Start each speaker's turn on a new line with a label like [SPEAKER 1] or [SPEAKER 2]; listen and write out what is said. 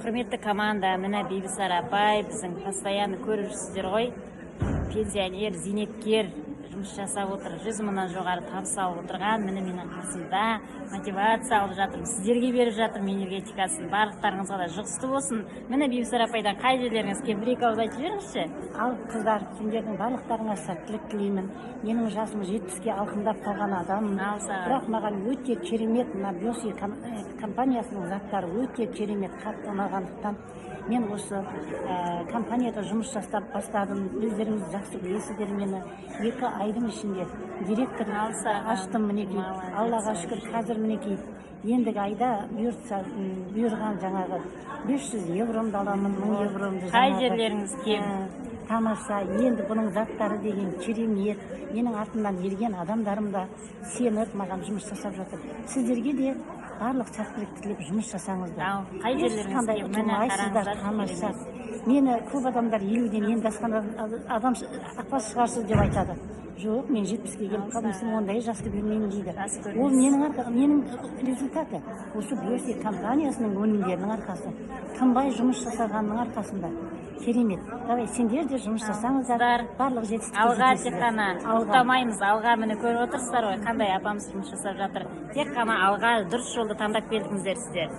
[SPEAKER 1] Құрметті команда, міне Бибісара апай, біздің постоянно көрушісіздер ғой. Пенсионер, зейнеткер жұмыс жасап отыр, 100 мыңнан жоғары табыс алып отырған, міне менің қасымда мотивация алып жатырмын, сіздерге беріп жатырмын энергетикасын. Барлықтарыңызға да жұғысты болсын. Міне Бибісара апайдан қай жерлеріңіз кеп бір-екі ауыз айтып жіберіңізші.
[SPEAKER 2] Ал қыздар, сендердің барлықтарыңа сәттілік тілеймін. Менің жасым 70-ке алқымдап қалған адаммын. Бірақ маған өте керемет мына Бьоси компаниясының заттары өте керемет, қатты ұнағандықтан мен осы компанияда жұмыс жасап бастадым. Өздеріңіз жақсы білесіздер мені. 2 айдың ішінде директор аштым мінекей. Аллаға шүкір, қазір мінекей ендігі айда бұйырған жаңағы 500 евромды аламын, 1000 евромды.
[SPEAKER 1] Қай жерлеріңіз кем?
[SPEAKER 2] Тамаша, енді бұның заттары деген керемет. Менің артымнан ерген адамдарым да сеніп маған жұмыс жасап жатыр. Сіздерге де барлық сәттілік тілеп жұмыс жасаңыздар.
[SPEAKER 1] Қай жерлеріңіз кем?
[SPEAKER 2] Ұтылмайсыздар, тамаша. Мені көп адамдар 50-ден енді асқан адам ақбас шығарсыз деп айтады. Жоқ, мен 70-ке келіп қалдым, сен ондай жасты білмеймін дейді. Ол менің результаты. Осы Бьоси компаниясының өнімдерінің арқасы. Тынбай жұмыс жасағанның арқасында. Керемет. Давай, сендер де жұмыс жасаңыздар. Барлық жетістікке
[SPEAKER 1] алға тек қана тоқтамаймыз. Алға міне көріп отырсыздар ғой, қандай апамыз жұмыс жасап жатыр. Тек қана алға дұрыс жолды таңдап келдіңіздер сіздер.